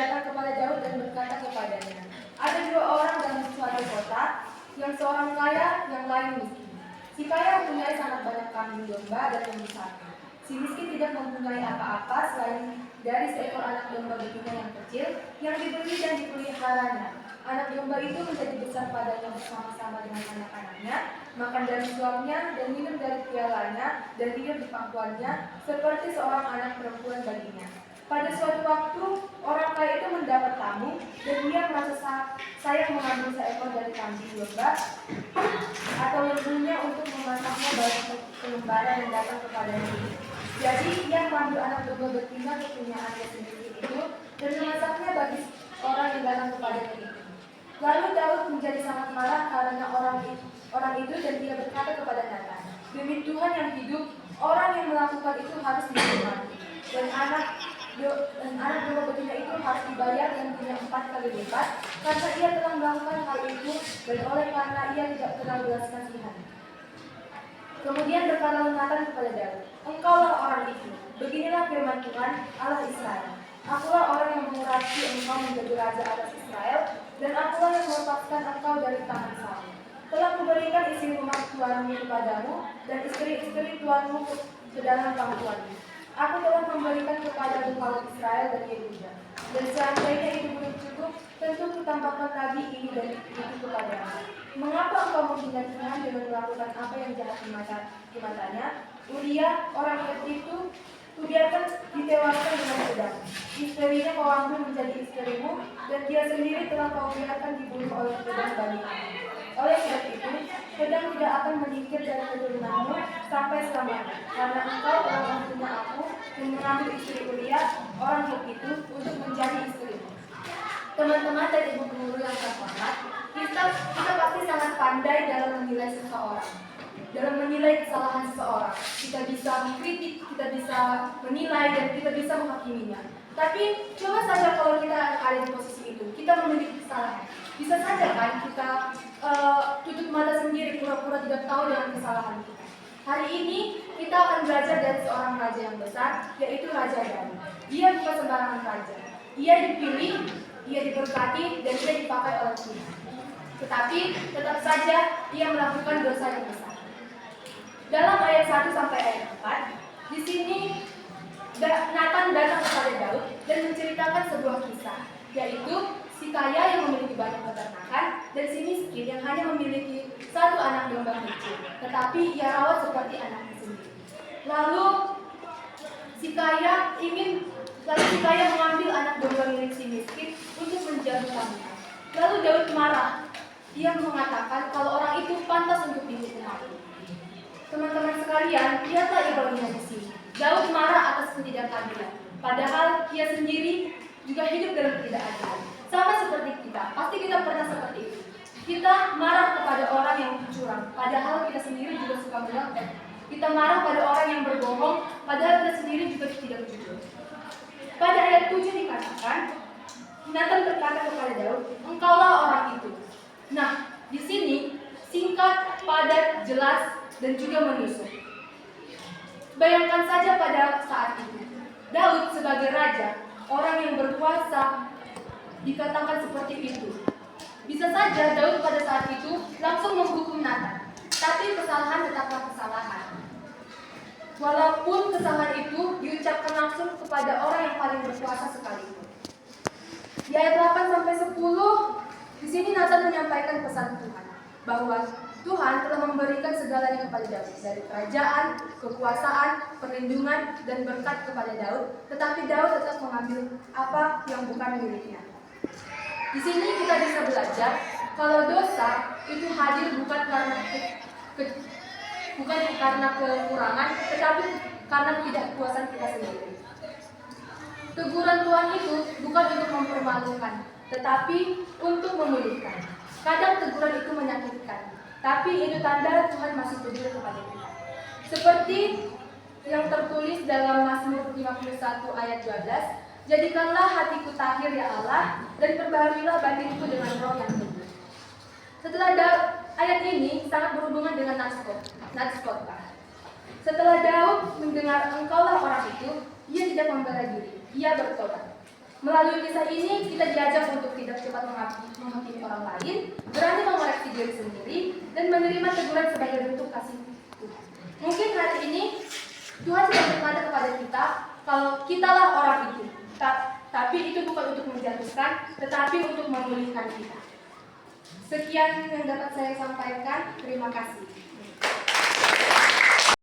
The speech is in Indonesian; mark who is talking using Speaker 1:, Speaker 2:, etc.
Speaker 1: datang kepada Daud dan berkata kepadanya, ada dua orang dalam suatu kota, yang seorang kaya, yang lain miskin. Si kaya mempunyai sangat banyak kambing domba dan lembu sapi. Si miskin tidak mempunyai apa-apa selain dari seekor anak domba betina yang kecil yang dibeli dan dipeliharanya. Anak domba itu menjadi besar padanya bersama-sama dengan anak-anaknya, makan dari suapnya dan minum dari pialanya dan tidur di pangkuannya seperti seorang anak perempuan baginya. Pada suatu waktu, orang kaya itu mendapat tamu dan dia merasa sayang mengambil seekor dari kambing domba atau lembunya untuk memasaknya bagi pengembara yang datang kepadanya. Jadi ia mengambil anak domba betina kepunyaannya sendiri itu dan memasaknya bagi orang yang datang kepadanya itu. Lalu Daud menjadi sangat marah karena orang itu dan dia berkata kepada Nathan, demi Tuhan yang hidup, orang yang melakukan itu harus dihukum dan anak domba betina itu harus dibayar yang punya 4 kali lipat karena ia telah melakukan hal itu dan oleh karena ia tidak kenal belas kasihan. Kemudian berkatalah Nathan kepada Daud, engkaulah orang itu, beginilah firman Tuhan Allah Israel. Akulah orang yang mengurapi engkau menjadi raja atas Israel, dan akulah yang melepaskan engkau dari tangan Saul. Telah kuberikan isi rumah tuanmu kepadamu, dan istri-istri tuanmu ke dalam pangkuanmu. Aku telah memberikan kepadamu kaum Israel dan Yehuda. Dan seandainya itu belum cukup, tentu kutambahkan lagi ini dan itu kepadamu. Mengapa engkau menghina Tuhan dengan melakukan apa yang jahat di matanya? Uria, orang Heti itu, kubiarkan ditewaskan dengan pedang. Istrinya kau ambil menjadi istrimu, dan dia sendiri telah kau biarkan dibunuh oleh pedang Bani Ammon. Oleh sebab itu, pedang tidak akan menyingkir dari keturunanmu sampai selamanya, karena engkau telah mempunyai aku dan mengambil istri Uria, orang Heti itu, untuk menjadi istrimu. Teman-teman dan ibu guru yang terhormat, kita pasti sangat pandai dalam menilai seseorang, dalam menilai kesalahan seseorang. Kita bisa mengkritik, kita bisa menilai, dan kita bisa menghakiminya. Tapi coba saja kalau kita ada di posisi itu, kita memiliki kesalahan. Bisa saja kan kita tutup mata sendiri, pura-pura tidak tahu dengan kesalahan kita. Hari ini kita akan belajar dari seorang raja yang besar, yaitu Raja Daud. Dia bukan sembarangan raja. Ia dipilih, ia diberkati, dan dia dipakai oleh Tuhan. Tetapi tetap saja ia melakukan dosa yang besar. Dalam ayat 1 sampai ayat 4, di sini Nathan datang kepada Daud dan menceritakan sebuah kisah, yaitu si kaya yang memiliki banyak peternakan dan si miskin yang hanya memiliki satu anak domba kecil, tetapi ia rawat seperti anaknya sendiri. Lalu si kaya mengambil anak domba milik si miskin untuk menjadi tamunya. Lalu Daud marah. Dia mengatakan kalau orang itu pantas untuk dihukum mati. Teman-teman sekalian, lihatlah ironinya di sini. Daud marah atas ketidakadilan, padahal ia sendiri juga hidup dalam ketidakadilan. Sama seperti kita, pasti kita pernah seperti itu. Kita marah kepada orang yang curang, padahal kita sendiri juga suka menyontek. Kita marah pada orang yang berbohong, padahal kita sendiri juga tidak jujur. Pada ayat 7 dikatakan, Nathan berkata kepada Daud, engkaulah orang itu. Nah, di sini singkat, padat, jelas, dan juga menusuk. Bayangkan saja pada saat itu, Daud sebagai raja, orang yang berkuasa, dikatakan seperti itu. Bisa saja Daud pada saat itu langsung menghukum Nathan, tapi kesalahan tetaplah kesalahan. Walaupun kesalahan itu diucapkan langsung kepada orang yang paling berkuasa sekalipun. Di ayat 8 sampai 10, di sini Nathan menyampaikan pesan Tuhan bahwa Tuhan telah memberikan segalanya kepada Daud, dari kerajaan, kekuasaan, perlindungan, dan berkat kepada Daud, tetapi Daud tetap mengambil apa yang bukan miliknya. Di sini kita bisa belajar kalau dosa itu hadir bukan karena kekurangan, tetapi karena ketidakpuasan kita sendiri. Teguran Tuhan itu bukan untuk mempermalukan, tetapi untuk memulihkan. Kadang teguran itu menyakitkan, tapi itu tanda Tuhan masih peduli kepada kita. Seperti yang tertulis dalam Mazmur 51 ayat 12, jadikanlah hatiku tahir ya Allah, dan perbaharuilah batinku dengan roh yang teguh. Setelah ayat ini sangat berhubungan dengan nats khotbah. Setelah Daud mendengar engkaulah orang itu, ia tidak membela diri, ia bertobat. Melalui kisah ini, kita diajak untuk tidak cepat menghakimi orang lain, berani mengoreksi diri sendiri, dan menerima teguran sebagai bentuk kasih Tuhan. Mungkin hari ini Tuhan sedang berkata kepada kita, kalau kitalah orang itu. Tapi itu bukan untuk menjatuhkan, tetapi untuk memulihkan kita. Sekian yang dapat saya sampaikan. Terima kasih.